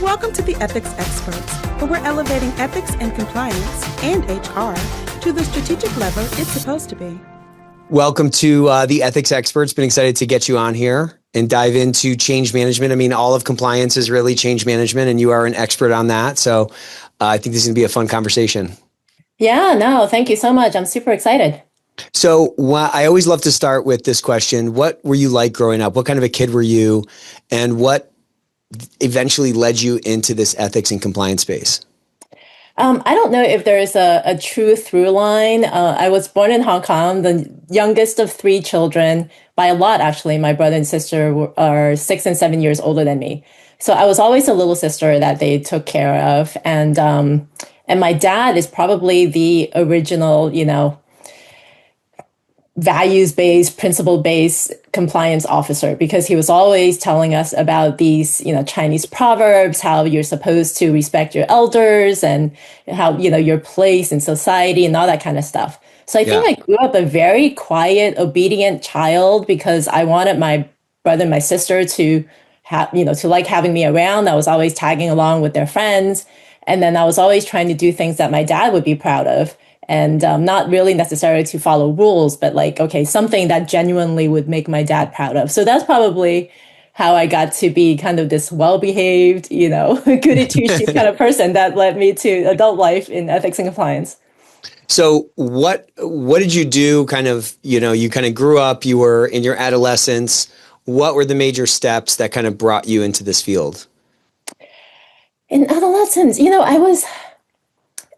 Welcome to the Ethics Experts, where we're elevating ethics and compliance and HR to the strategic level it's supposed to be. Welcome to the Ethics Experts. Been excited to get you on here and dive into change management. I mean, all of compliance is really change management, and you are an expert on that. So I think this is going to be a fun conversation. Yeah, no, thank you so much. I'm super excited. So I always love to start with this question. What were you like growing up? What kind of a kid were you? And what eventually led you into this ethics and compliance space? I don't know if there is a true through line. I was born in Hong Kong, the youngest of three children, by a lot, actually. My brother and sister are 6 and 7 years older than me. So I was always a little sister that they took care of. And my dad is probably the original, values-based, principle-based compliance officer, because he was always telling us about these, Chinese proverbs, how you're supposed to respect your elders and how, your place in society and all that kind of stuff. So I think I grew up a very quiet, obedient child because I wanted my brother and my sister to have, to like having me around. I was always tagging along with their friends. And then I was always trying to do things that my dad would be proud of. And not really necessarily to follow rules, but something that genuinely would make my dad proud of. So that's probably how I got to be kind of this well-behaved, goody two-shoes kind of person that led me to adult life in ethics and compliance. So what did you do? You kind of grew up, you were in your adolescence. What were the major steps that kind of brought you into this field? In adolescence,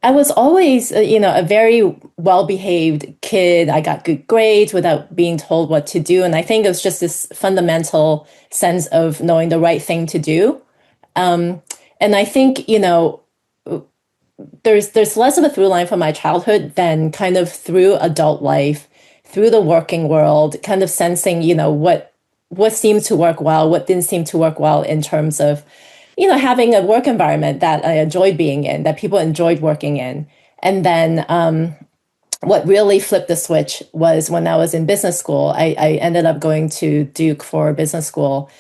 I was always, a very well-behaved kid. I got good grades without being told what to do. And I think it was just this fundamental sense of knowing the right thing to do. And I think, there's less of a through line from my childhood than kind of through adult life, through the working world, kind of sensing, what seemed to work well, what didn't seem to work well in terms of having a work environment that I enjoyed being in, that people enjoyed working in. And then what really flipped the switch was when I was in business school. I ended up going to Duke for business school.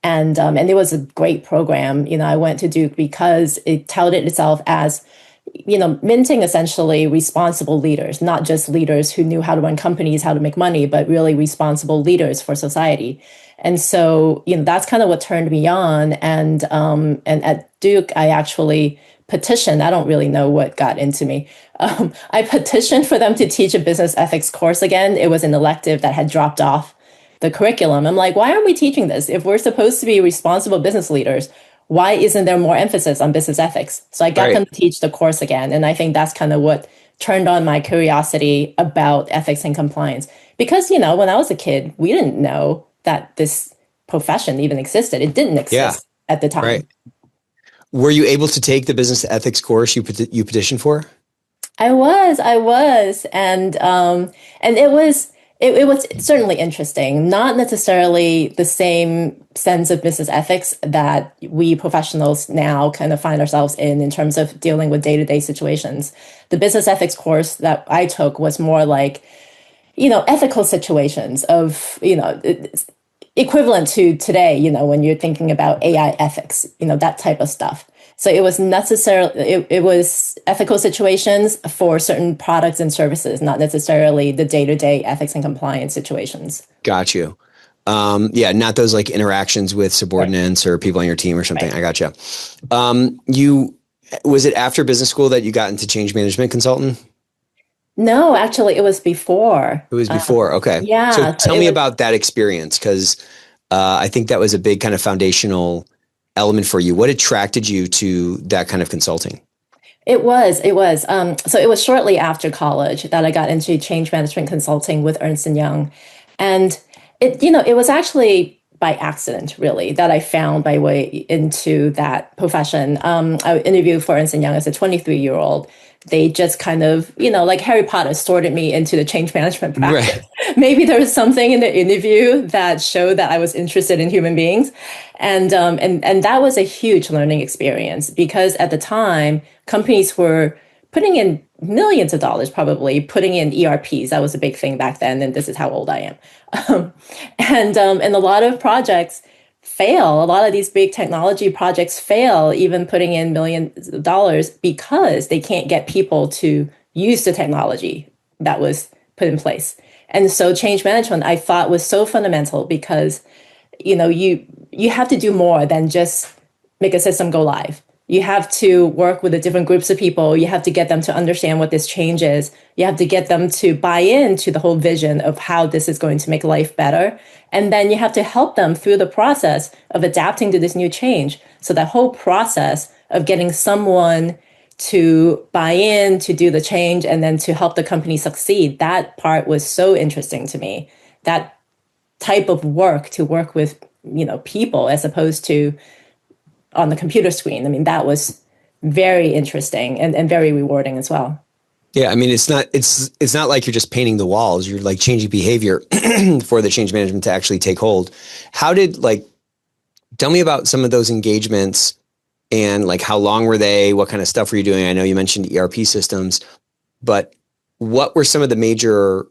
And it was a great program. I went to Duke because it touted itself as, minting essentially responsible leaders, not just leaders who knew how to run companies, how to make money, but really responsible leaders for society. And so, that's kind of what turned me on. And at Duke, I actually petitioned. I don't really know what got into me. I petitioned for them to teach a business ethics course again. It was an elective that had dropped off the curriculum. I'm like, why aren't we teaching this? If we're supposed to be responsible business leaders, why isn't there more emphasis on business ethics? So I got them to teach the course again. And I think that's kind of what turned on my curiosity about ethics and compliance. Because, when I was a kid, we didn't know that this profession even existed. It didn't exist at the time. Right. Were you able to take the business ethics course you petitioned for? I was. And it was certainly interesting, not necessarily the same sense of business ethics that we professionals now kind of find ourselves in terms of dealing with day-to-day situations. The business ethics course that I took was more like, ethical situations of, equivalent to today, when you're thinking about AI ethics, that type of stuff. So it was it was ethical situations for certain products and services, not necessarily the day-to-day ethics and compliance situations. Got you. Not those like interactions with subordinates or people on your team or something. Right. I got you. Was it after business school that you got into change management consultant? No, actually, it was before. It was before. Okay. Yeah. So tell me about that experience, because I think that was a big kind of foundational element for you. What attracted you to that kind of consulting? It was. So it was shortly after college that I got into change management consulting with Ernst & Young. And it was actually by accident, really, that I found my way into that profession. I interviewed for Ernst & Young as a 23-year-old. They just kind of, like Harry Potter sorted me into the change management practice. Right. Maybe there was something in the interview that showed that I was interested in human beings. And that was a huge learning experience, because at the time, companies were putting in millions of dollars, probably putting in ERPs. That was a big thing back then. And this is how old I am. And a lot of projects fail. A lot of these big technology projects fail, even putting in millions of dollars because they can't get people to use the technology that was put in place. And so change management I thought was so fundamental because you have to do more than just make a system go live. You have to work with the different groups of people. You have to get them to understand what this change is. You have to get them to buy into the whole vision of how this is going to make life better. And then you have to help them through the process of adapting to this new change. So that whole process of getting someone to buy in, to do the change, and then to help the company succeed, that part was so interesting to me. That type of work, to work with, people as opposed to on the computer screen. I mean, that was very interesting and very rewarding as well. Yeah, I mean, it's not like you're just painting the walls. You're like changing behavior for the change management to actually take hold. Tell me about some of those engagements and like how long were they? What kind of stuff were you doing? I know you mentioned ERP systems, but what were some of the major,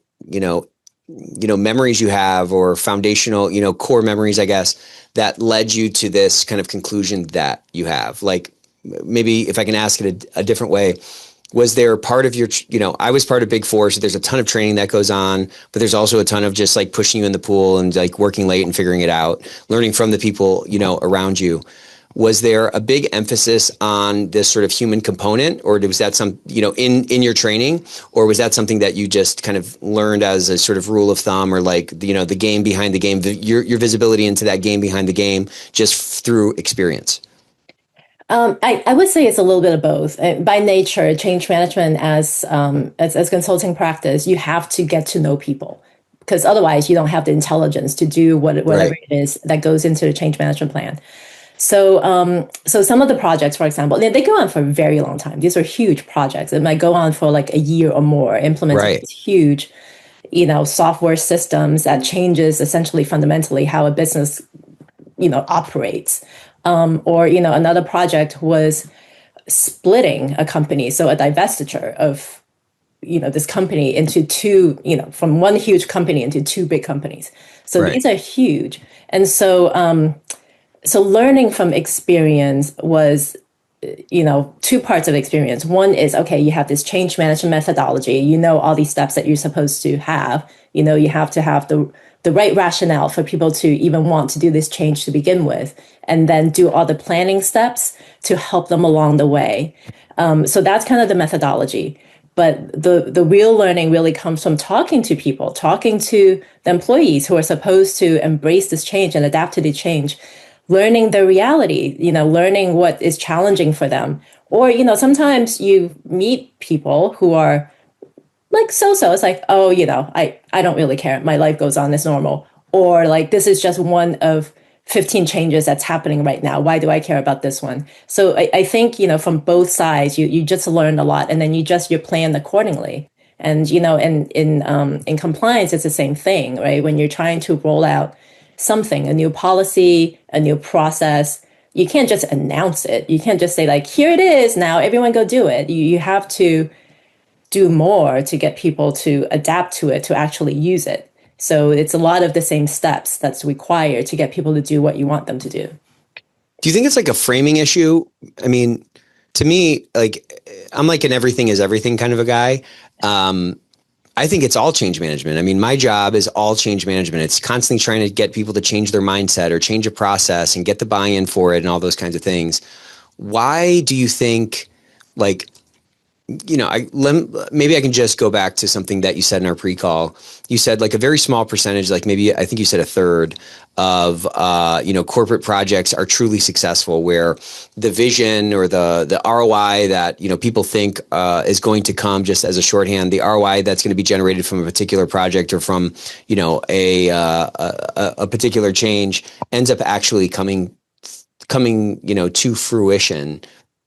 memories you have or foundational, core memories, I guess, that led you to this kind of conclusion that you have? Like, maybe if I can ask it a different way, was there part of your, I was part of Big Four, so there's a ton of training that goes on, but there's also a ton of just like pushing you in the pool and like working late and figuring it out, learning from the people, around you. Was there a big emphasis on this sort of human component, or was that in your training, or was that something that you just kind of learned as a sort of rule of thumb, or like, the game behind the game, your visibility into that game behind the game just through experience? I would say it's a little bit of both. By nature, change management as consulting practice, you have to get to know people because otherwise you don't have the intelligence to do whatever Right. it is that goes into the change management plan. So, so some of the projects, for example, they go on for a very long time. These are huge projects. It might go on for like a year or more, implementing Right. these huge, software systems that changes essentially fundamentally how a business, operates. Or, another project was splitting a company, so a divestiture of, this company into two, from one huge company into two big companies. So Right. these are huge. And so learning from experience was, two parts of experience. One is, okay, you have this change management methodology, all these steps that you're supposed to have, you have to have the right rationale for people to even want to do this change to begin with, and then do all the planning steps to help them along the way. So that's kind of the methodology. But the real learning really comes from talking to people, talking to the employees who are supposed to embrace this change and adapt to the change, learning the reality, learning what is challenging for them. Or, sometimes you meet people who are like so-so. It's like, oh, I don't really care. My life goes on as normal. Or like, this is just one of 15 changes that's happening right now. Why do I care about this one? So I think, from both sides, you just learn a lot and then you plan accordingly. And, in compliance, it's the same thing, right? When you're trying to roll out something, a new policy, a new process, you can't just announce it. You can't just say like, here it is now, everyone go do it. You have to do more to get people to adapt to it, to actually use it. So it's a lot of the same steps that's required to get people to do what you want them to do. Do you think it's like a framing issue? I mean, to me, like I'm like an everything is everything kind of a guy. I think it's all change management. I mean, my job is all change management. It's constantly trying to get people to change their mindset or change a process and get the buy-in for it and all those kinds of things. Why do you think, like, maybe I can just go back to something that you said in our pre-call. You said like a very small percentage, like maybe I think you said a third of corporate projects are truly successful, where the vision or the ROI that people think is going to come just as a shorthand, the ROI that's going to be generated from a particular project or from a particular change ends up actually coming to fruition.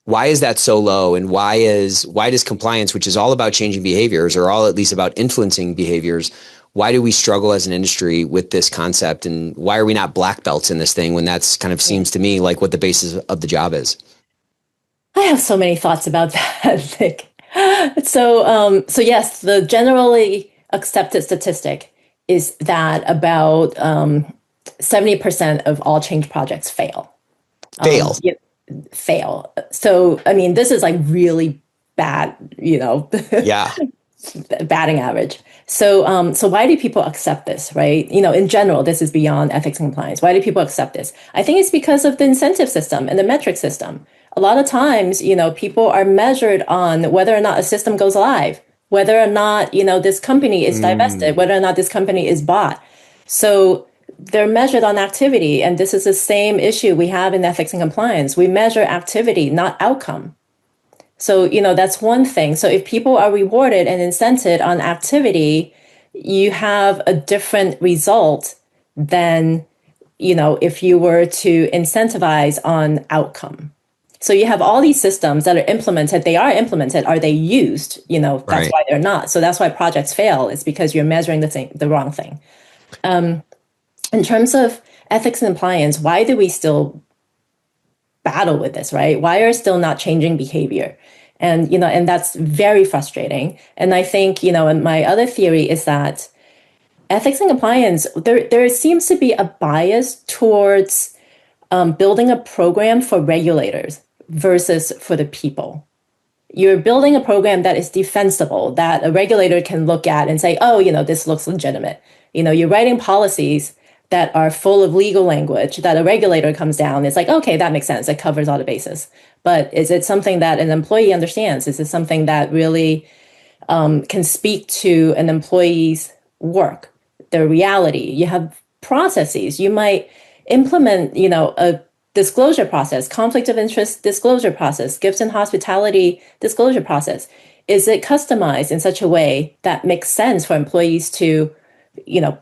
Why is that so low? And why does compliance, which is all about changing behaviors or all at least about influencing behaviors, why do we struggle as an industry with this concept? And why are we not black belts in this thing when that's kind of seems to me like what the basis of the job is? I have so many thoughts about that, Nick. So yes, the generally accepted statistic is that about 70% of all change projects fail. Fail. Yeah, fail. So, I mean, this is like really bad, Yeah. batting average. So why do people accept this, right? In general, this is beyond ethics and compliance. Why do people accept this? I think it's because of the incentive system and the metric system. A lot of times, people are measured on whether or not a system goes live, whether or not, this company is divested, whether or not this company is bought. So they're measured on activity. And this is the same issue we have in ethics and compliance. We measure activity, not outcome. So, that's one thing. So if people are rewarded and incented on activity, you have a different result than, if you were to incentivize on outcome. So you have all these systems that are implemented. They are implemented. Are they used? That's Right. why they're not. So that's why projects fail. It's because you're measuring the wrong thing. In terms of ethics and compliance, why do we still battle with this, right? Why are still not changing behavior? And that's very frustrating. And I think, and my other theory is that ethics and compliance, there seems to be a bias towards building a program for regulators versus for the people. You're building a program that is defensible, that a regulator can look at and say, oh, this looks legitimate. You're writing policies that are full of legal language that a regulator comes down. It's like, okay, that makes sense. It covers all the bases. But is it something that an employee understands? Is it something that really can speak to an employee's work, their reality? You have processes. You might implement, a disclosure process, conflict of interest disclosure process, gifts and hospitality disclosure process. Is it customized in such a way that makes sense for employees to,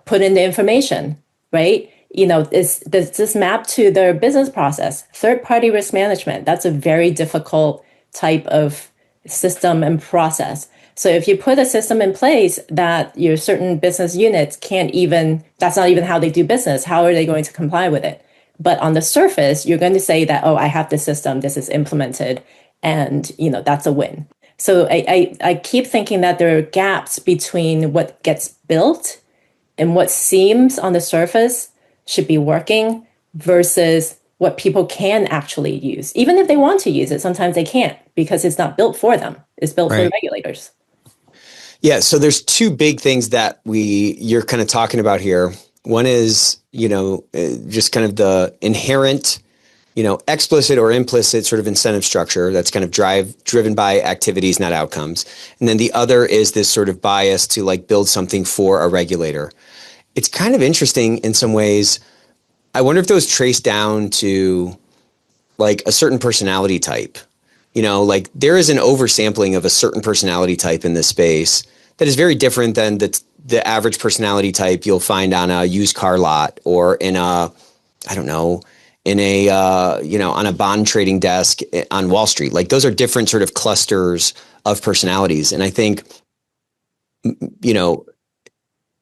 put in the information? Right? Does this map to their business process? Third-party risk management, that's a very difficult type of system and process. So if you put a system in place that your certain business units that's not even how they do business, how are they going to comply with it? But on the surface, you're going to say that, oh, I have this system, this is implemented, and, that's a win. So I keep thinking that there are gaps between what gets built and what seems on the surface should be working versus what people can actually use. Even if they want to use it, sometimes they can't because it's not built for them. It's built for regulators. Yeah. So there's two big things that you're kind of talking about here. One is, just kind of the inherent, explicit or implicit sort of incentive structure that's kind of driven by activities, not outcomes. And then the other is this sort of bias to like build something for a regulator. It's kind of interesting in some ways. I wonder if those trace down to like a certain personality type. Like there is an oversampling of a certain personality type in this space that is very different than the average personality type you'll find on a used car lot or in a, I don't know, in a, on a bond trading desk on Wall Street. Like those are different sort of clusters of personalities. And I think,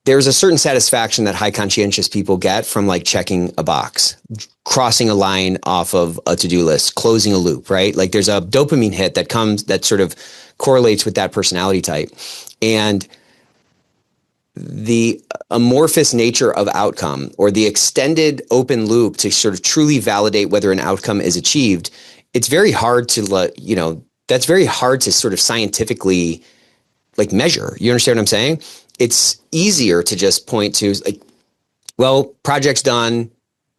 there's a certain satisfaction that high conscientious people get from like checking a box, crossing a line off of a to-do list, closing a loop, right? Like there's a dopamine hit that sort of correlates with that personality type. And the amorphous nature of outcome or the extended open loop to sort of truly validate whether an outcome is achieved, it's very hard to that's very hard to sort of scientifically like measure. You understand what I'm saying? It's easier to just point to like, well, project's done,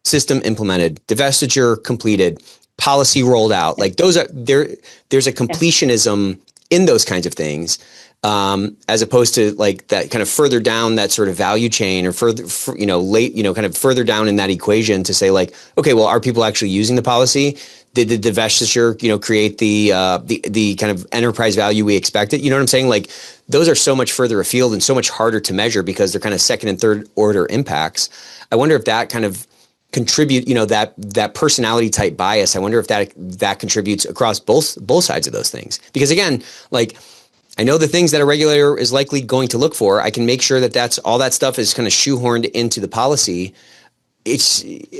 system implemented, divestiture completed, policy rolled out. Like those are there's a completionism in those kinds of things. As opposed to like that kind of further down that sort of value chain or further, kind of further down in that equation to say like, okay, well, are people actually using the policy? Did the divestiture, create the kind of enterprise value we expected? You know what I'm saying? Like those are so much further afield and so much harder to measure because they're kind of second and third order impacts. I wonder if that kind of contribute, that personality type bias. I wonder if that contributes across both sides of those things. Because again, like, I know the things that a regulator is likely going to look for. I can make sure that all that stuff is kind of shoehorned into the policy.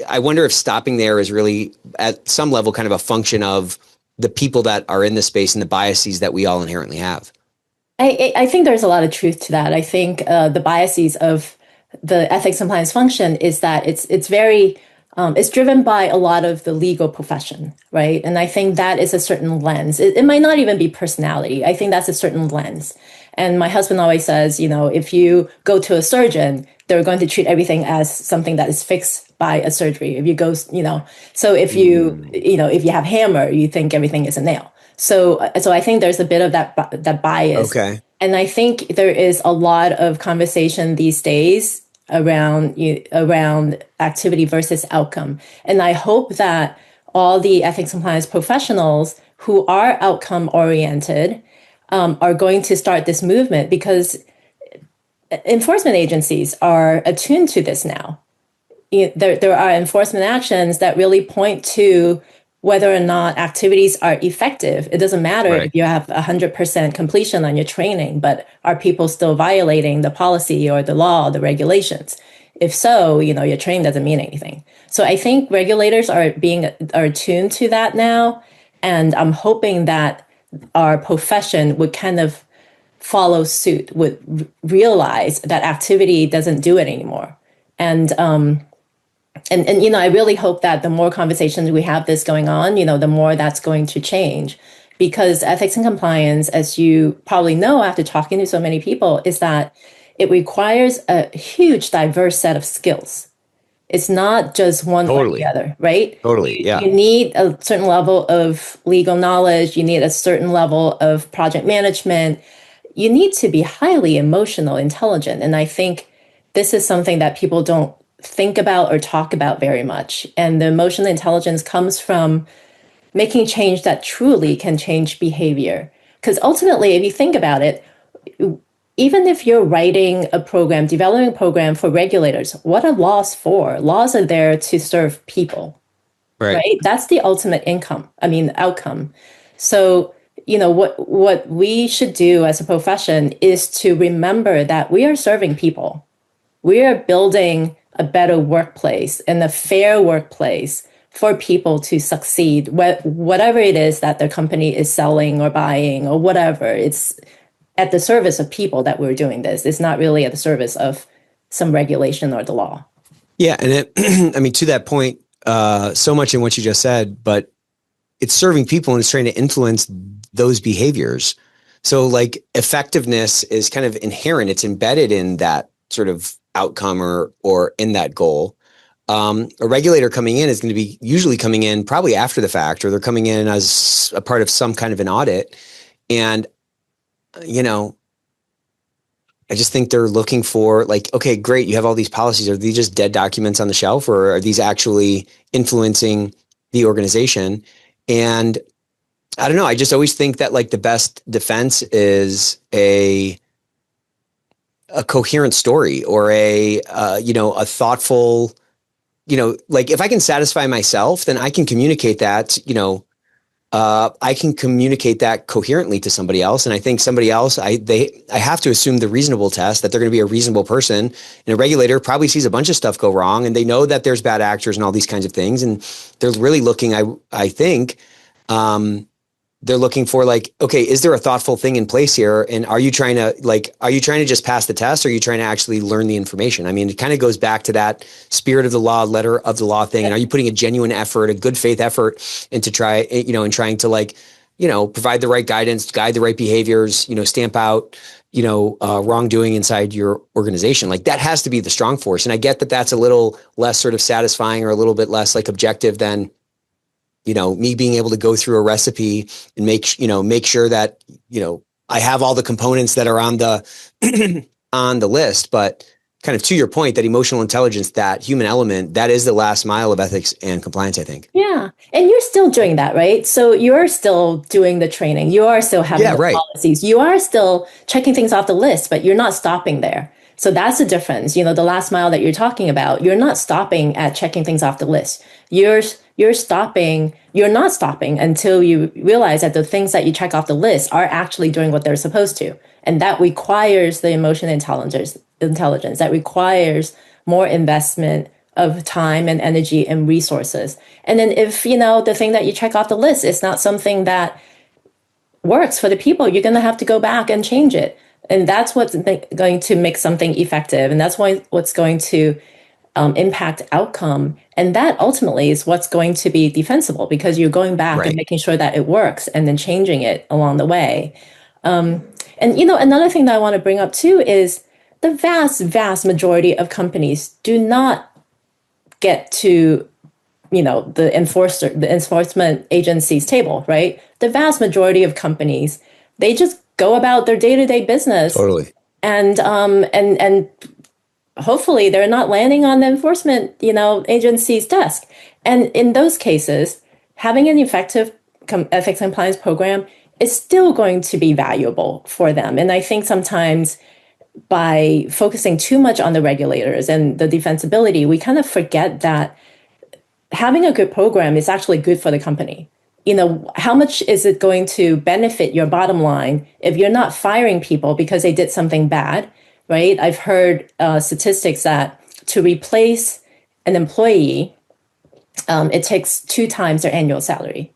I wonder if stopping there is really at some level kind of a function of the people that are in the space and the biases that we all inherently have. I think there's a lot of truth to that. I think the biases of the ethics compliance function is that it's very it's driven by a lot of the legal profession, right? And I think that is a certain lens. It might not even be personality. I think that's a certain lens. And my husband always says, if you go to a surgeon, they're going to treat everything as something that is fixed by a surgery. If you go, so if you have hammer, you think everything is a nail. So I think there's a bit of that bias. Okay. And I think there is a lot of conversation these days around activity versus outcome. And I hope that all the ethics compliance professionals who are outcome oriented are going to start this movement, because enforcement agencies are attuned to this now. There are enforcement actions that really point to whether or not activities are effective. It doesn't matter Right. if you have 100% completion on your training, but are people still violating the policy or the law, the regulations? If so, your training doesn't mean anything. So I think regulators are attuned to that now. And I'm hoping that our profession would kind of follow suit, would realize that activity doesn't do it anymore. And I really hope that the more conversations we have this going on, the more that's going to change, because ethics and compliance, as you probably know after talking to so many people, is that it requires a huge diverse set of skills. It's not just one or Totally. the other, right? Totally. Yeah. You need a certain level of legal knowledge. You need a certain level of project management. You need to be highly emotional intelligent. And I think this is something that people don't think about or talk about very much. And the emotional intelligence comes from making change that truly can change behavior. Because ultimately, if you think about it, even if you're writing a program, developing a program for regulators, what are laws for? Laws are there to serve people, right? That's the ultimate outcome. So, what we should do as a profession is to remember that we are serving people. We are building a better workplace and a fair workplace for people to succeed, whatever it is that their company is selling or buying or whatever. It's at the service of people that we're doing this. It's not really at the service of some regulation or the law. Yeah. And to that point, so much in what you just said, but it's serving people and it's trying to influence those behaviors. So like effectiveness is kind of inherent. It's embedded in that sort of outcome or in that goal. A regulator coming in is going to be usually coming in probably after the fact, or they're coming in as a part of some kind of an audit. And, I just think they're looking for like, okay, great. You have all these policies. Are these just dead documents on the shelf, or are these actually influencing the organization? And I don't know. I just always think that like the best defense is a coherent story, or a thoughtful, like if I can satisfy myself, then I can communicate that, I can communicate that coherently to somebody else. And I think somebody else, I have to assume the reasonable test, that they're going to be a reasonable person. And a regulator probably sees a bunch of stuff go wrong, and they know that there's bad actors and all these kinds of things. And they're really looking, I think, they're looking for like, okay, is there a thoughtful thing in place here? And are you trying to just pass the test? Or are you trying to actually learn the information? I mean, it kind of goes back to that spirit of the law, letter of the law thing. And are you putting a genuine effort, a good faith effort into trying to provide the right guidance, guide the right behaviors, stamp out, wrongdoing inside your organization? Like that has to be the strong force. And I get that that's a little less sort of satisfying, or a little bit less like objective than, me being able to go through a recipe and make sure that, I have all the components that are on the, on the list. But kind of to your point, that emotional intelligence, that human element, that is the last mile of ethics and compliance, I think. Yeah. And you're still doing that, right? So you're still doing the training. You are still having the policies. You are still checking things off the list, but you're not stopping there. So that's the difference. The last mile that you're talking about, you're not stopping at checking things off the list. You're not stopping until you realize that the things that you check off the list are actually doing what they're supposed to. And that requires the emotional intelligence. That requires more investment of time and energy and resources. And then if, the thing that you check off the list is not something that works for the people, you're going to have to go back and change it. And that's what's going to make something effective. And that's what's going to impact outcome. And that ultimately is what's going to be defensible because you're going back and making sure that it works and then changing it along the way. And, another thing that I want to bring up too is the vast, vast majority of companies do not get to, the enforcement agency's table, right? The vast majority of companies, they just go about their day-to-day business. Totally. And hopefully they're not landing on the enforcement, agency's desk. And in those cases, having an effective ethics compliance program is still going to be valuable for them. And I think sometimes by focusing too much on the regulators and the defensibility, we kind of forget that having a good program is actually good for the company. How much is it going to benefit your bottom line if you're not firing people because they did something bad, right? I've heard statistics that to replace an employee, it takes 2 times their annual salary.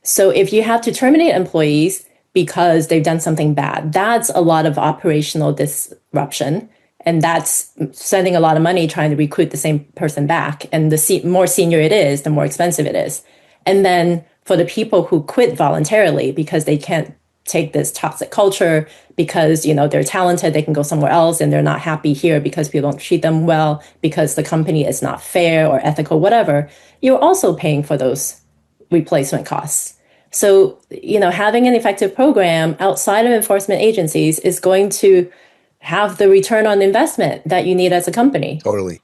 So if you have to terminate employees because they've done something bad, that's a lot of operational disruption. And that's spending a lot of money trying to recruit the same person back. And the more senior it is, the more expensive it is. And then for the people who quit voluntarily because they can't take this toxic culture, because, they're talented, they can go somewhere else and they're not happy here because people don't treat them well, because the company is not fair or ethical, whatever, you're also paying for those replacement costs. So, having an effective program outside of enforcement agencies is going to have the return on investment that you need as a company. Totally.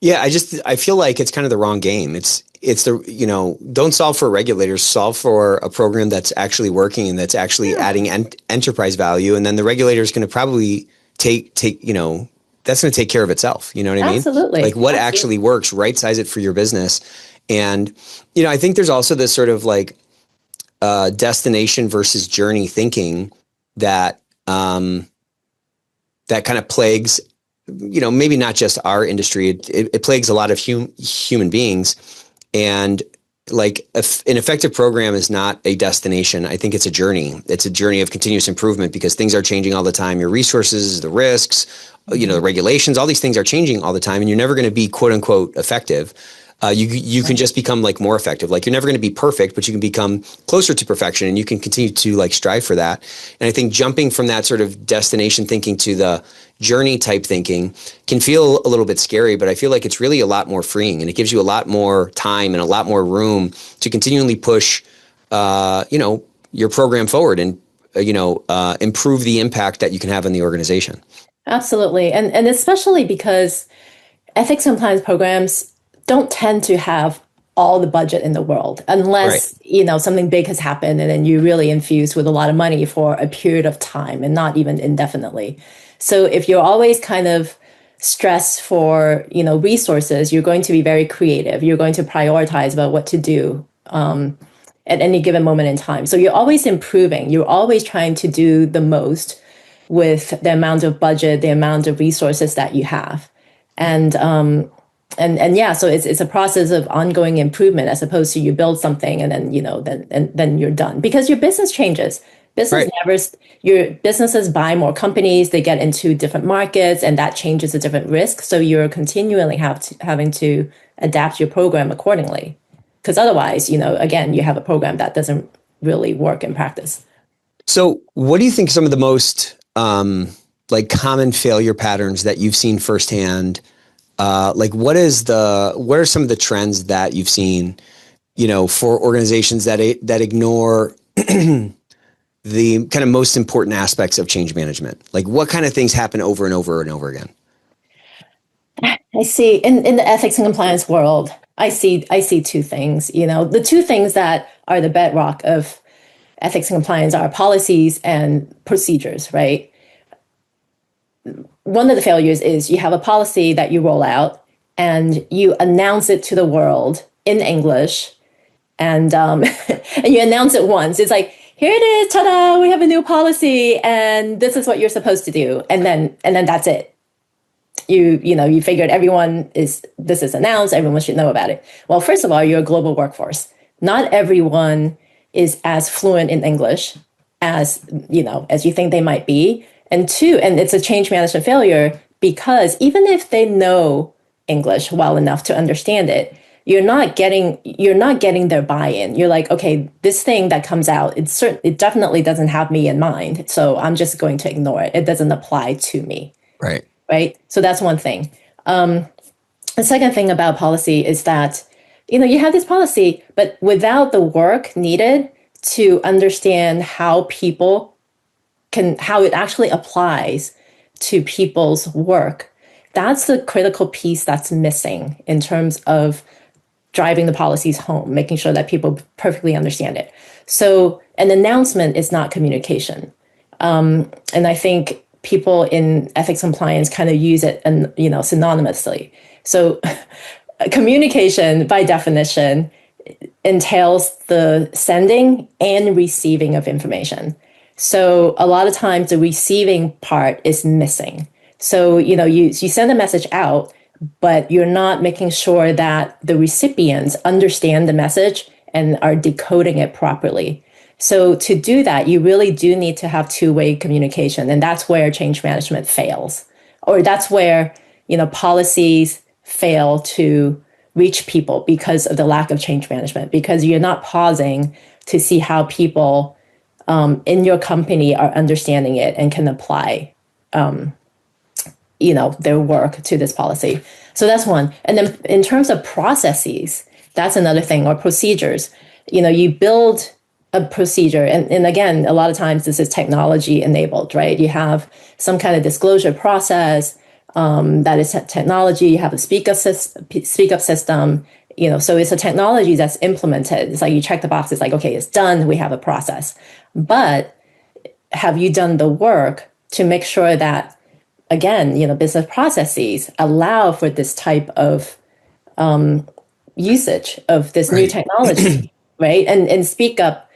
Yeah, I feel like it's kind of the wrong game. It's the, don't solve for regulators, solve for a program that's actually working and that's actually adding enterprise value. And then the regulator is going to probably take, that's going to take care of itself. You know what I mean? Absolutely. Like what actually works, right size it for your business. And, I think there's also this sort of like destination versus journey thinking that, that kind of plagues, maybe not just our industry. It plagues a lot of human beings. And like an effective program is not a destination. I think it's a journey. It's a journey of continuous improvement because things are changing all the time. Your resources, the risks, the regulations, all these things are changing all the time. And you're never going to be quote unquote effective. You can just become like more effective. Like you're never going to be perfect, but you can become closer to perfection and you can continue to like strive for that. And I think jumping from that sort of destination thinking to the journey type thinking can feel a little bit scary, but I feel like it's really a lot more freeing and it gives you a lot more time and a lot more room to continually push, your program forward and, improve the impact that you can have on the organization. Absolutely. And especially because ethics and compliance programs don't tend to have all the budget in the world unless, something big has happened and then you really infused with a lot of money for a period of time and not even indefinitely. So if you're always kind of stressed for, resources, you're going to be very creative. You're going to prioritize about what to do at any given moment in time. So you're always improving. You're always trying to do the most with the amount of budget, the amount of resources that you have. And so it's a process of ongoing improvement as opposed to you build something and then then you're done because your business changes. Your businesses buy more companies, they get into different markets, and that changes a different risk. So you're continually having to adapt your program accordingly, because otherwise, again, you have a program that doesn't really work in practice. So, what do you think some of the most common failure patterns that you've seen firsthand? What are some of the trends that you've seen, for organizations that ignore the kind of most important aspects of change management? Like what kind of things happen over and over and over again? I see in the ethics and compliance world, I see 2 things. The 2 things that are the bedrock of ethics and compliance are policies and procedures, right? One of the failures is you have a policy that you roll out and you announce it to the world in English and and you announce it once. It's like, here it is, ta-da, we have a new policy and this is what you're supposed to do. And then that's it. You figured this is announced, everyone should know about it. Well, first of all, you're a global workforce. Not everyone is as fluent in English as, as you think they might be. And two, and it's a change management failure because even if they know English well enough to understand it, you're not getting their buy-in. You're like, okay, this thing that comes out, it definitely doesn't have me in mind. So I'm just going to ignore it. It doesn't apply to me. Right. Right. So that's one thing. The second thing about policy is that, you have this policy, but without the work needed to understand how it actually applies to people's work, that's the critical piece that's missing in terms of driving the policies home, making sure that people perfectly understand it. So an announcement is not communication. And I think people in ethics compliance kind of use it synonymously. So communication, by definition, entails the sending and receiving of information. So a lot of times the receiving part is missing. So, you send a message out, but you're not making sure that the recipients understand the message and are decoding it properly. So to do that, you really do need to have two-way communication. And that's where change management fails. Or that's where, policies fail to reach people because of the lack of change management, because you're not pausing to see how people in your company are understanding it and can apply their work to this policy. So that's one. And then in terms of processes, that's another thing, or procedures. You build a procedure, and again, a lot of times this is technology enabled, right? You have some kind of disclosure process that is technology. You have a speak up system. So it's a technology that's implemented. It's like you check the box. It's like, okay, it's done. We have a process. But have you done the work to make sure that, again, business processes allow for this type of usage of this new technology, right? And speak up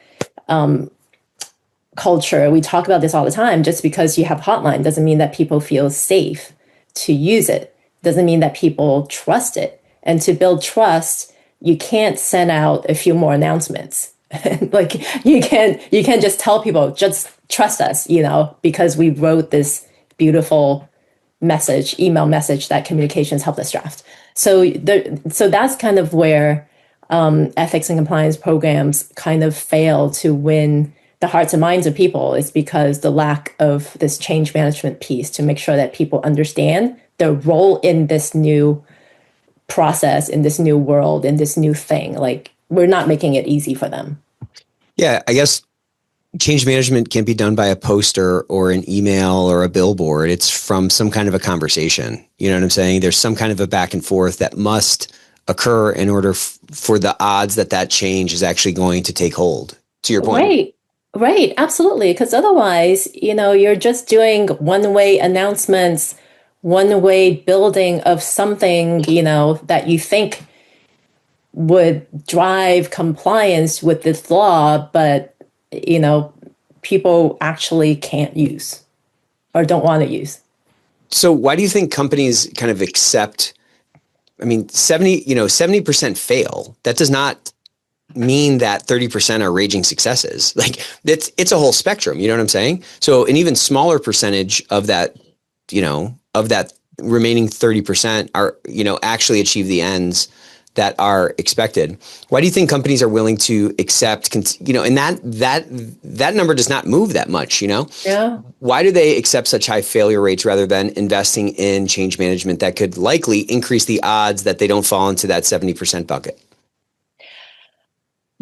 culture. We talk about this all the time. Just because you have hotline doesn't mean that people feel safe to use it. Doesn't mean that people trust it. And to build trust, you can't send out a few more announcements. Like you can't just tell people, just trust us, because we wrote this beautiful email message that communications helped us draft. So that's kind of where ethics and compliance programs kind of fail to win the hearts and minds of people, is because the lack of this change management piece to make sure that people understand their role in this new process, in this new world, in this new thing. Like, we're not making it easy for them. Yeah, I guess change management can't be done by a poster or an email or a billboard. It's from some kind of a conversation. You know what I'm saying? There's some kind of a back and forth that must occur in order for the odds that change is actually going to take hold, to your point. Right. Absolutely. Because otherwise, you're just doing one-way announcements, one-way building of something, that you think would drive compliance with this law, but, people actually can't use or don't want to use. So why do you think companies kind of accept, 70% fail? That does not mean that 30% are raging successes. Like it's a whole spectrum. You know what I'm saying? So an even smaller percentage of that, of that remaining 30% are, actually achieve the ends that are expected. Why do you think companies are willing to accept, and that number does not move that much, Yeah. Why do they accept such high failure rates rather than investing in change management that could likely increase the odds that they don't fall into that 70% bucket?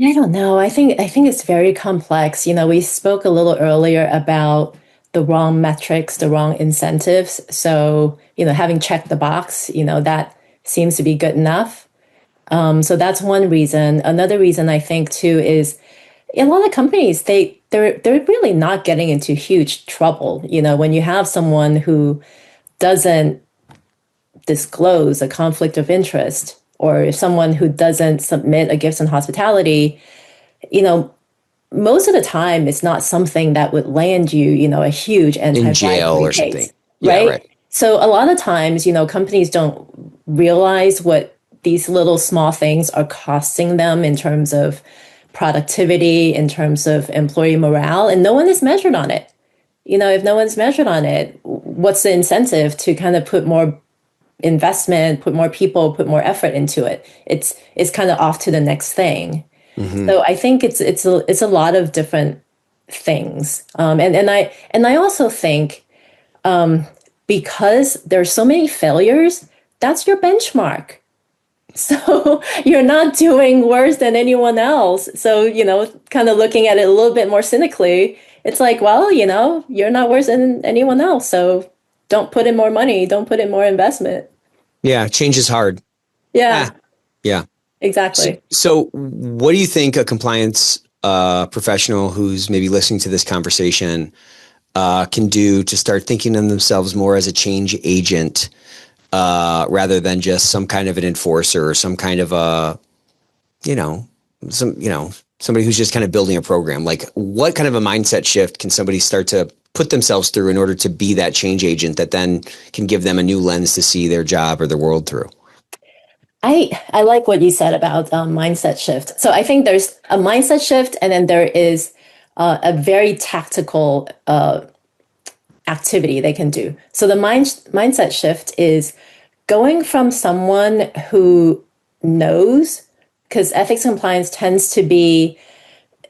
I don't know. I think it's very complex. We spoke a little earlier about the wrong metrics, the wrong incentives. So, having checked the box, that seems to be good enough. So that's one reason. Another reason I think too is a lot of companies, they're really not getting into huge trouble. When you have someone who doesn't disclose a conflict of interest, or someone who doesn't submit a gifts and hospitality, most of the time it's not something that would land you, a huge in jail or case, something. right? Yeah, right. So a lot of times, companies don't realize what these little small things are costing them in terms of productivity, in terms of employee morale, and no one is measured on it. If no one's measured on it, what's the incentive to kind of put more investment, put more people, put more effort into it? It's kind of off to the next thing. So I think it's a lot of different things. And I also think because there's so many failures, that's your benchmark. So you're not doing worse than anyone else. So, kind of looking at it a little bit more cynically, it's like, well, you're not worse than anyone else. So don't put in more money, don't put in more investment. Yeah, change is hard. Yeah, Yeah. exactly. So what do you think a compliance professional who's maybe listening to this conversation can do to start thinking of themselves more as a change agent rather than just some kind of an enforcer or some kind of a, somebody who's just kind of building a program? Like, what kind of a mindset shift can somebody start to put themselves through in order to be that change agent that then can give them a new lens to see their job or the world through? I like what you said about mindset shift. So I think there's a mindset shift, and then there is a very tactical activity they can do. So the mindset shift is going from someone who knows, because ethics compliance tends to be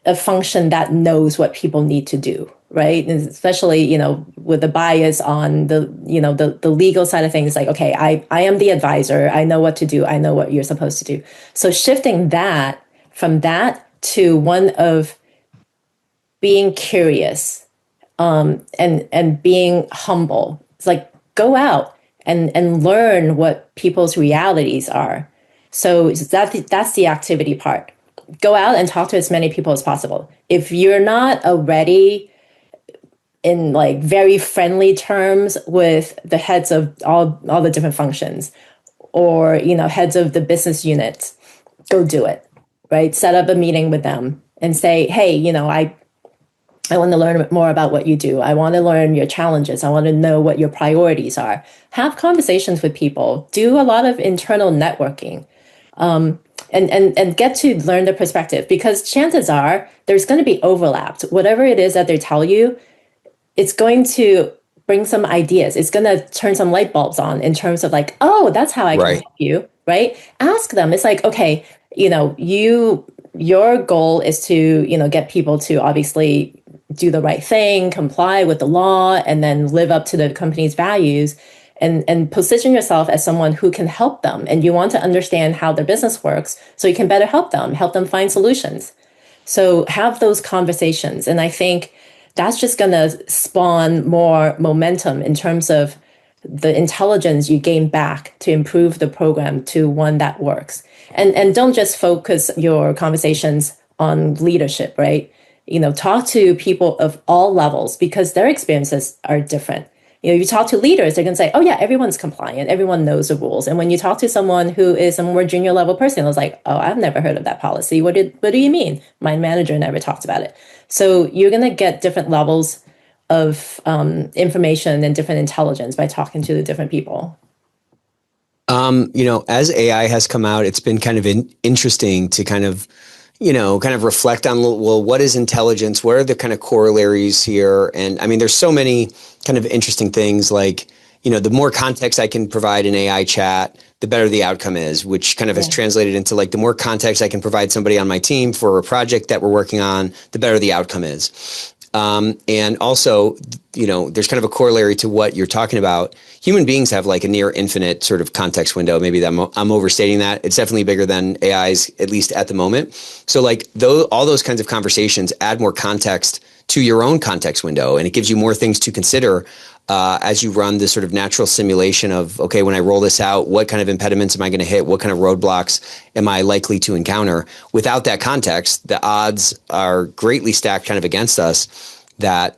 a function that knows what people need to do, right? And especially, with the bias on the legal side of things, like, okay, I am the advisor. I know what to do. I know what you're supposed to do. So shifting that from that to one of being curious, and being humble. It's like, go out and learn what people's realities are. So that's the activity part. Go out and talk to as many people as possible. If you're not already in like very friendly terms with the heads of all the different functions, or heads of the business units, go do it. Right? Set up a meeting with them and say, hey, I want to learn more about what you do. I want to learn your challenges. I want to know what your priorities are. Have conversations with people. Do a lot of internal networking. And get to learn the perspective, because chances are there's going to be overlapped. Whatever it is that they tell you, it's going to bring some ideas. It's going to turn some light bulbs on in terms of like, oh, that's how I can help you, right? Ask them. It's like, okay, your goal is to, get people to obviously do the right thing, comply with the law, and then live up to the company's values. And position yourself as someone who can help them. And you want to understand how their business works so you can better help them find solutions. So have those conversations. And I think that's just going to spawn more momentum in terms of the intelligence you gain back to improve the program to one that works. And don't just focus your conversations on leadership, right? Talk to people of all levels, because their experiences are different. You talk to leaders, they're going to say, oh yeah, everyone's compliant. Everyone knows the rules. And when you talk to someone who is a more junior level person, it's like, oh, I've never heard of that policy. What do you mean? My manager never talked about it. So you're going to get different levels of information and different intelligence by talking to the different people. As AI has come out, it's been kind of interesting to kind of reflect on, well, what is intelligence? What are the kind of corollaries here? And I mean, there's so many kind of interesting things, like, the more context I can provide in AI chat, the better the outcome is, which kind of has translated into like, the more context I can provide somebody on my team for a project that we're working on, the better the outcome is. And also, there's kind of a corollary to what you're talking about. Human beings have like a near infinite sort of context window. Maybe that I'm overstating that. It's definitely bigger than AI's, at least at the moment. So like all those kinds of conversations add more context to your own context window, and it gives you more things to consider as you run this sort of natural simulation of, okay, when I roll this out, what kind of impediments am I going to hit? What kind of roadblocks am I likely to encounter? Without that context, the odds are greatly stacked kind of against us that,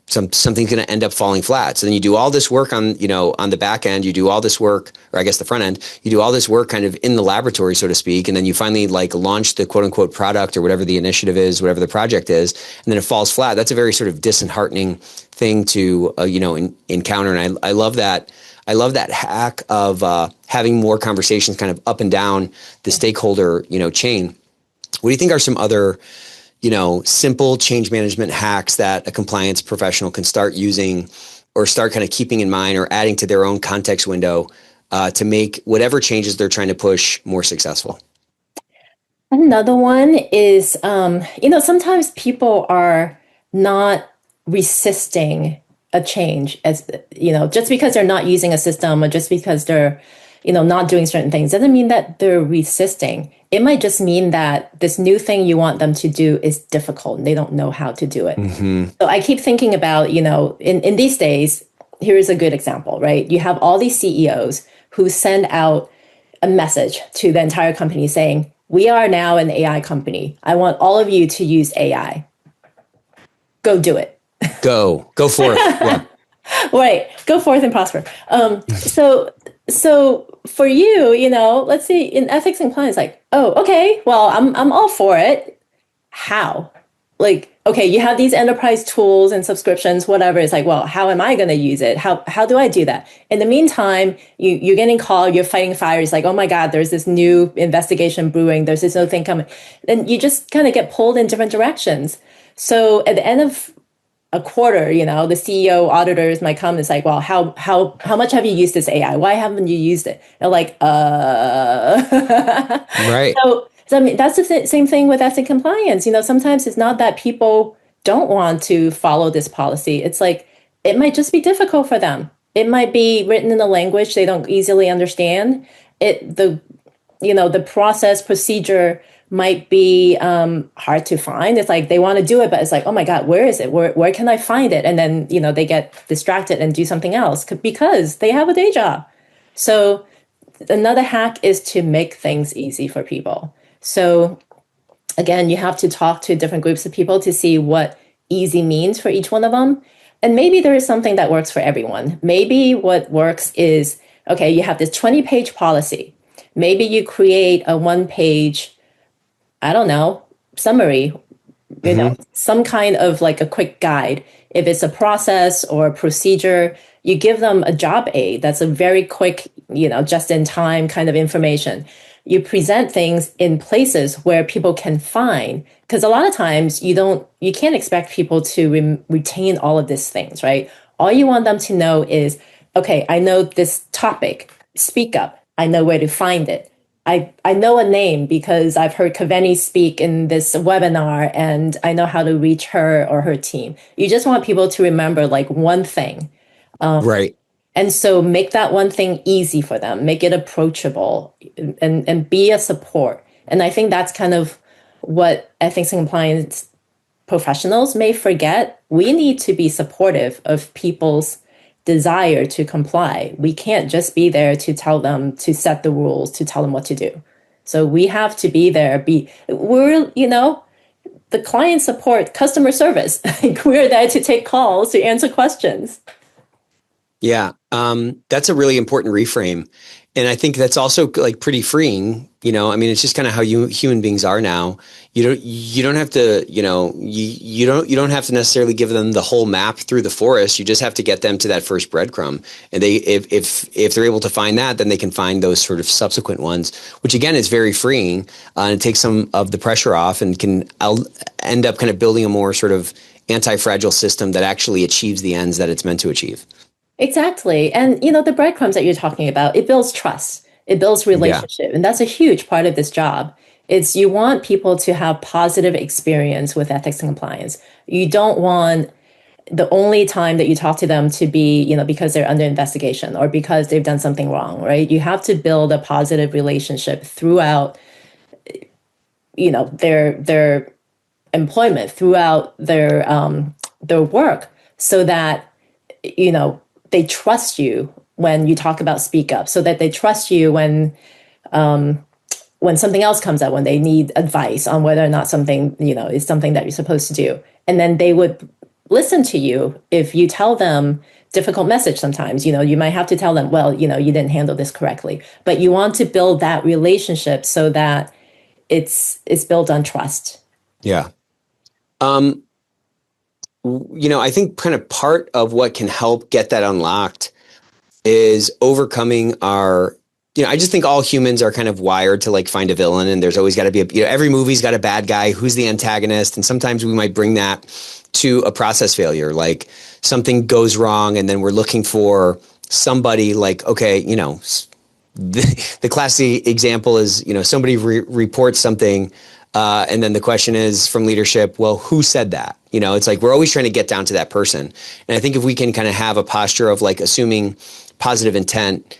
something's going to end up falling flat. So then you do all this work on the back end, you do all this work, or I guess the front end, you do all this work kind of in the laboratory, so to speak. And then you finally like launch the quote unquote product or whatever the initiative is, whatever the project is, and then it falls flat. That's a very sort of disheartening thing to, encounter. And I love that. I love that hack of having more conversations kind of up and down the stakeholder, chain. What do you think are some other, simple change management hacks that a compliance professional can start using or start kind of keeping in mind or adding to their own context window to make whatever changes they're trying to push more successful? Another one is, sometimes people are not resisting a change as, just because they're not using a system or just because they're, not doing certain things doesn't mean that they're resisting. It might just mean that this new thing you want them to do is difficult and they don't know how to do it. Mm-hmm. So I keep thinking about, in these days, here's a good example, right? You have all these CEOs who send out a message to the entire company saying, we are now an AI company. I want all of you to use AI. Go do it. Go forth. Yeah. Right. Go forth and prosper. So for you, let's see in ethics and compliance, like, oh, okay, well, I'm all for it. How? Like, okay, you have these enterprise tools and subscriptions, whatever. It's like, well, how am I going to use it? How do I do that? In the meantime, you're getting called, you're fighting fires. Like, oh my God, there's this new investigation brewing. There's this new thing coming. Then you just kind of get pulled in different directions. So at the end of a quarter, the CEO auditors might come and it's like, well, how much have you used this AI? Why haven't you used it? They're like, Right. So I mean, that's the same thing with ethics compliance. Sometimes it's not that people don't want to follow this policy. It's like, it might just be difficult for them. It might be written in a language they don't easily understand. The process procedure might be hard to find. It's like they want to do it, but it's like, oh my God, where is it? Where can I find it? And then, they get distracted and do something else because they have a day job. So another hack is to make things easy for people. So again, you have to talk to different groups of people to see what easy means for each one of them. And maybe there is something that works for everyone. Maybe what works is, okay, you have this 20-page policy. Maybe you create a 1-page, I don't know, summary, some kind of like a quick guide. If it's a process or a procedure, you give them a job aid. That's a very quick, just in time kind of information. You present things in places where people can find, because a lot of times you can't expect people to retain all of these things, right? All you want them to know is, okay, I know this topic, speak up. I know where to find it. I know a name because I've heard Caveni speak in this webinar and I know how to reach her or her team. You just want people to remember like one thing. Right. And so make that one thing easy for them, make it approachable and be a support. And I think that's kind of what ethics and compliance professionals may forget. We need to be supportive of people's desire to comply. We can't just be there to tell them to set the rules, to tell them what to do. So we have to be there. We're, the client support, customer service. We're there to take calls, to answer questions. Yeah. That's a really important reframe. And I think that's also like pretty freeing, I mean, it's just kind of how human beings are now. You don't have to, you don't have to necessarily give them the whole map through the forest. You just have to get them to that first breadcrumb. And if they're able to find that, then they can find those sort of subsequent ones, which again is very freeing and it takes some of the pressure off and can end up kind of building a more sort of anti-fragile system that actually achieves the ends that it's meant to achieve. Exactly. And, the breadcrumbs that you're talking about, it builds trust, it builds relationship. Yeah. And that's a huge part of this job. It's you want people to have positive experience with ethics and compliance. You don't want the only time that you talk to them to be, because they're under investigation or because they've done something wrong, right? You have to build a positive relationship throughout, their employment, throughout their work so that, they trust you when you talk about speak up, so that they trust you when something else comes up, when they need advice on whether or not something, is something that you're supposed to do. And then they would listen to you if you tell them difficult message sometimes. You might have to tell them, well, you didn't handle this correctly. But you want to build that relationship so that it's built on trust. Yeah. I think kind of part of what can help get that unlocked is overcoming our I just think all humans are kind of wired to like find a villain, and there's always got to be every movie's got a bad guy who's the antagonist. And sometimes we might bring that to a process failure, like something goes wrong and then we're looking for somebody like, okay, the classic example is, somebody reports something, and then the question is from leadership, well, who said that? It's like we're always trying to get down to that person. And I think if we can kind of have a posture of like assuming positive intent,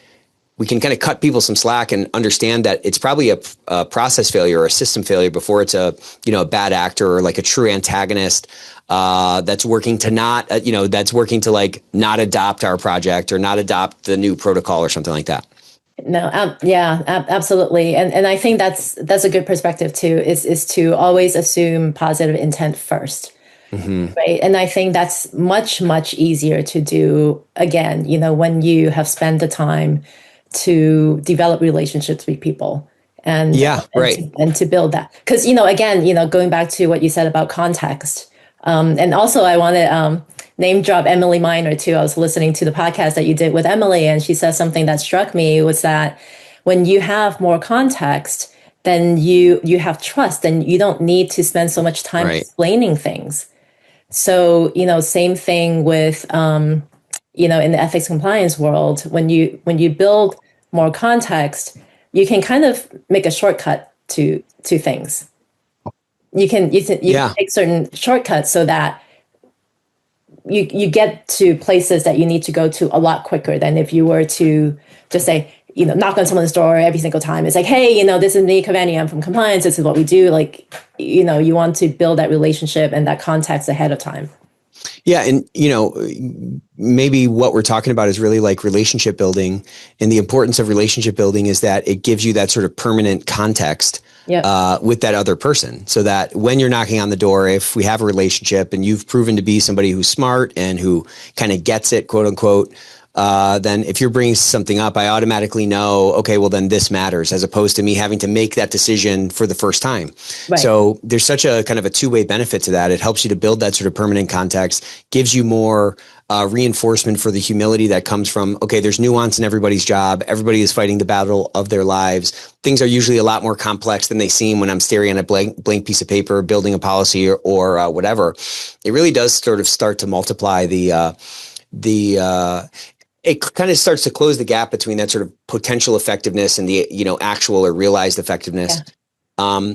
we can kind of cut people some slack and understand that it's probably a process failure or a system failure before it's a bad actor or like a true antagonist that's working to not like not adopt our project or not adopt the new protocol or something like that. No, absolutely, and I think that's a good perspective too. Is to always assume positive intent first, right? And I think that's much easier to do again. When you have spent the time to develop relationships with people, and to build that, because again, going back to what you said about context, and also I want to name drop Emily Miner too. I was listening to the podcast that you did with Emily, and she said something that struck me was that when you have more context, then you have trust, and you don't need to spend so much time explaining things. So same thing with in the ethics compliance world, when you build more context, you can kind of make a shortcut to things. You can take certain shortcuts so that you get to places that you need to go to a lot quicker than if you were to just say, knock on someone's door every single time. It's like, hey, this is me, Caveni, I'm from compliance. This is what we do. Like, you want to build that relationship and that context ahead of time. Yeah. And, maybe what we're talking about is really like relationship building. And the importance of relationship building is that it gives you that sort of permanent context with that other person, so that when you're knocking on the door, if we have a relationship and you've proven to be somebody who's smart and who kind of gets it, quote unquote, then if you're bringing something up, I automatically know, okay, well then this matters, as opposed to me having to make that decision for the first time. Right. So there's such a kind of a two-way benefit to that. It helps you to build that sort of permanent context, gives you more reinforcement for the humility that comes from, okay, there's nuance in everybody's job. Everybody is fighting the battle of their lives. Things are usually a lot more complex than they seem when I'm staring at a blank piece of paper, building a policy or whatever. It really does sort of start to multiply it kind of starts to close the gap between that sort of potential effectiveness and the, actual or realized effectiveness. Yeah.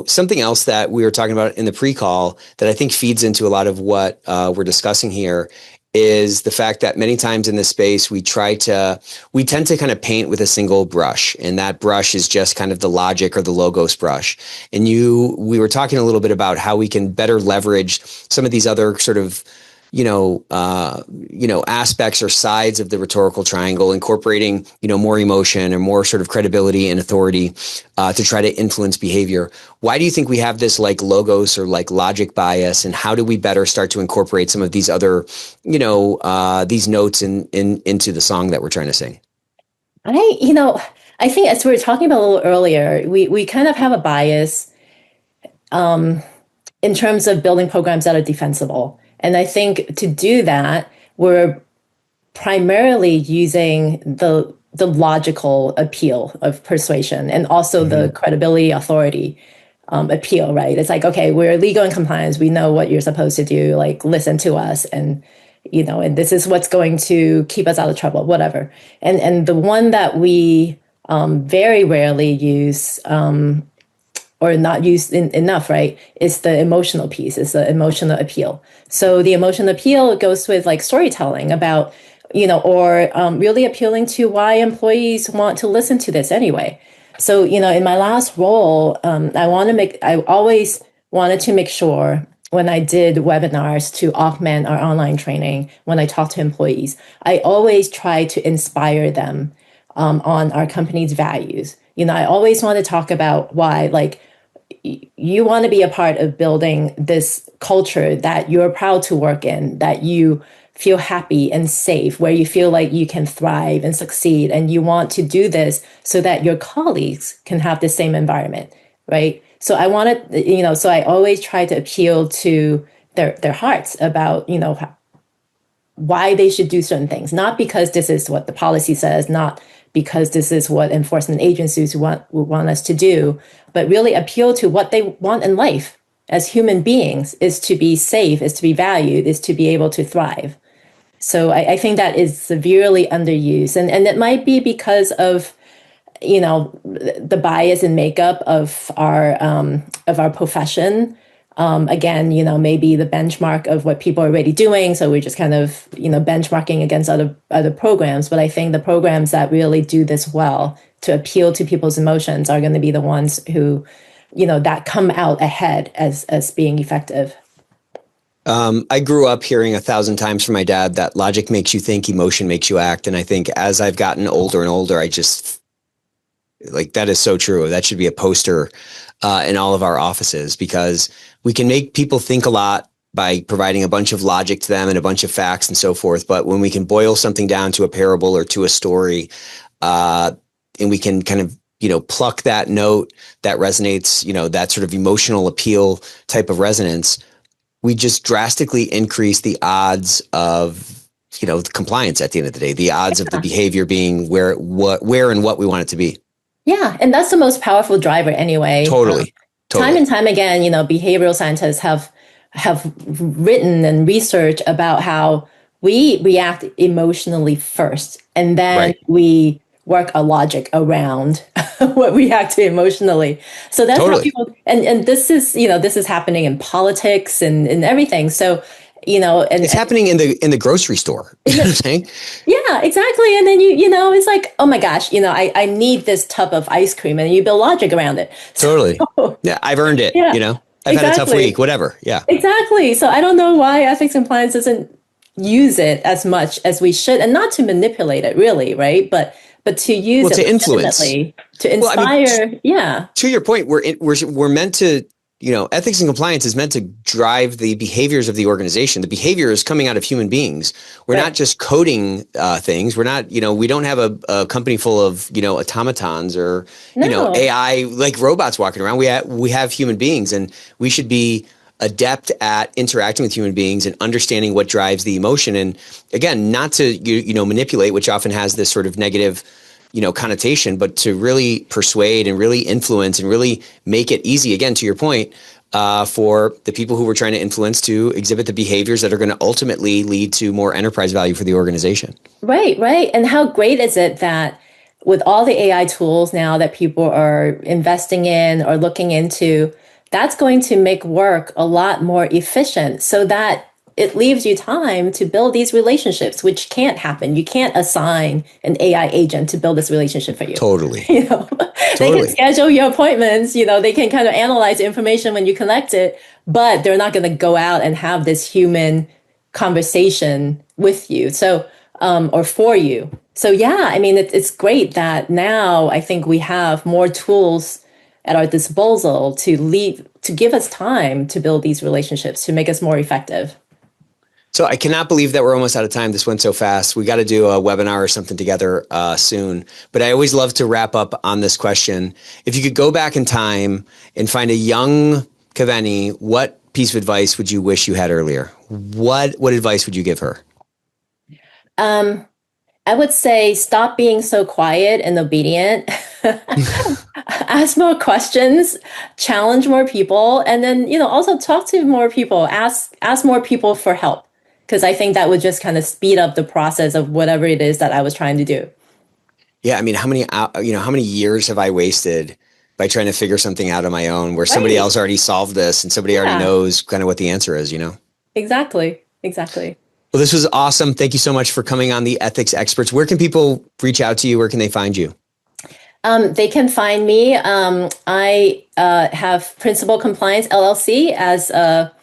Something else that we were talking about in the pre-call that I think feeds into a lot of what we're discussing here is the fact that many times in this space, we tend to kind of paint with a single brush, and that brush is just kind of the logic or the logos brush. And we were talking a little bit about how we can better leverage some of these other sort of aspects or sides of the rhetorical triangle, incorporating, more emotion or more sort of credibility and authority to try to influence behavior. Why do you think we have this like logos or like logic bias, and how do we better start to incorporate some of these other, these notes into the song that we're trying to sing? I think as we were talking about a little earlier, we kind of have a bias in terms of building programs that are defensible. And I think to do that, we're primarily using the logical appeal of persuasion and also the credibility, authority appeal, right? It's like, okay, we're legal and compliance. We know what you're supposed to do. Like, listen to us, and and this is what's going to keep us out of trouble, whatever. And the one that we very rarely use, or not used enough, right, is the emotional piece, is the emotional appeal. So the emotional appeal goes with like storytelling about, or really appealing to why employees want to listen to this anyway. So, in my last role, I always wanted to make sure when I did webinars to augment our online training, when I talk to employees, I always try to inspire them on our company's values. I always want to talk about why, like, you want to be a part of building this culture that you're proud to work in, that you feel happy and safe, where you feel like you can thrive and succeed. And you want to do this so that your colleagues can have the same environment, right? So I wanted, so I always try to appeal to their hearts about, why they should do certain things, not because this is what the policy says, not because this is what enforcement agencies would want us to do, but really appeal to what they want in life as human beings, is to be safe, is to be valued, is to be able to thrive. So I think that is severely underused. And it might be because of, the bias and makeup of our profession. Again, maybe the benchmark of what people are already doing. So we're just kind of, benchmarking against other programs. But I think the programs that really do this well to appeal to people's emotions are going to be the ones who, that come out ahead as being effective. I grew up hearing 1,000 times from my dad that logic makes you think, emotion makes you act. And I think as I've gotten older and older, I just that is so true. That should be a poster in all of our offices, because we can make people think a lot by providing a bunch of logic to them and a bunch of facts and so forth. But when we can boil something down to a parable or to a story, and we can kind of, pluck that note that resonates, that sort of emotional appeal type of resonance, we just drastically increase the odds of, compliance at the end of the day, the odds of the behavior being where and what we want it to be. Yeah. And that's the most powerful driver anyway. Totally. Time and time again, behavioral scientists have written and researched about how we react emotionally first, and then we work a logic around what we react to emotionally. So that's how people, and this is happening in politics and everything. So, and it's happening in the grocery store. You know what I'm saying? Yeah, exactly. And then it's like, oh my gosh, I need this tub of ice cream, and you build logic around it. Totally. Yeah, I've earned it. Yeah, I've had a tough week, whatever. Yeah. Exactly. So I don't know why ethics and compliance doesn't use it as much as we should, and not to manipulate it, really, right? But to use it to influence, to inspire. To your point, we're meant to. Ethics and compliance is meant to drive the behaviors of the organization. The behavior is coming out of human beings. We're not just coding things. We're not, we don't have a company full of, automatons or, AI like robots walking around. We have human beings, and we should be adept at interacting with human beings and understanding what drives the emotion. And again, not to, manipulate, which often has this sort of negative connotation, but to really persuade and really influence and really make it easy, again, to your point, for the people who we're trying to influence to exhibit the behaviors that are going to ultimately lead to more enterprise value for the organization. Right. And how great is it that with all the AI tools now that people are investing in or looking into, that's going to make work a lot more efficient, so that it leaves you time to build these relationships, which can't happen. You can't assign an AI agent to build this relationship for you. Totally. They can schedule your appointments, they can kind of analyze information when you collect it, but they're not going to go out and have this human conversation with you. So, or for you. So yeah, it's great that now I think we have more tools at our disposal to give us time to build these relationships, to make us more effective. So I cannot believe that we're almost out of time. This went so fast. We got to do a webinar or something together soon. But I always love to wrap up on this question. If you could go back in time and find a young Caveni, what piece of advice would you wish you had earlier? What advice would you give her? I would say stop being so quiet and obedient. Ask more questions, challenge more people, and then also talk to more people. Ask more people for help. Because I think that would just kind of speed up the process of whatever it is that I was trying to do. Yeah, how many years have I wasted by trying to figure something out on my own, where somebody else already solved this and somebody already knows kind of what the answer is, Exactly. Well, this was awesome. Thank you so much for coming on the Ethics Experts. Where can people reach out to you? Where can they find you? They can find me. I have Principal Compliance LLC as a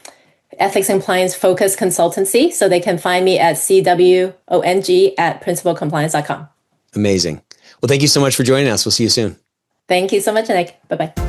ethics and compliance focused consultancy. So they can find me at CWONG@principalcompliance.com. Amazing. Well, thank you so much for joining us. We'll see you soon. Thank you so much, Nick. Bye-bye.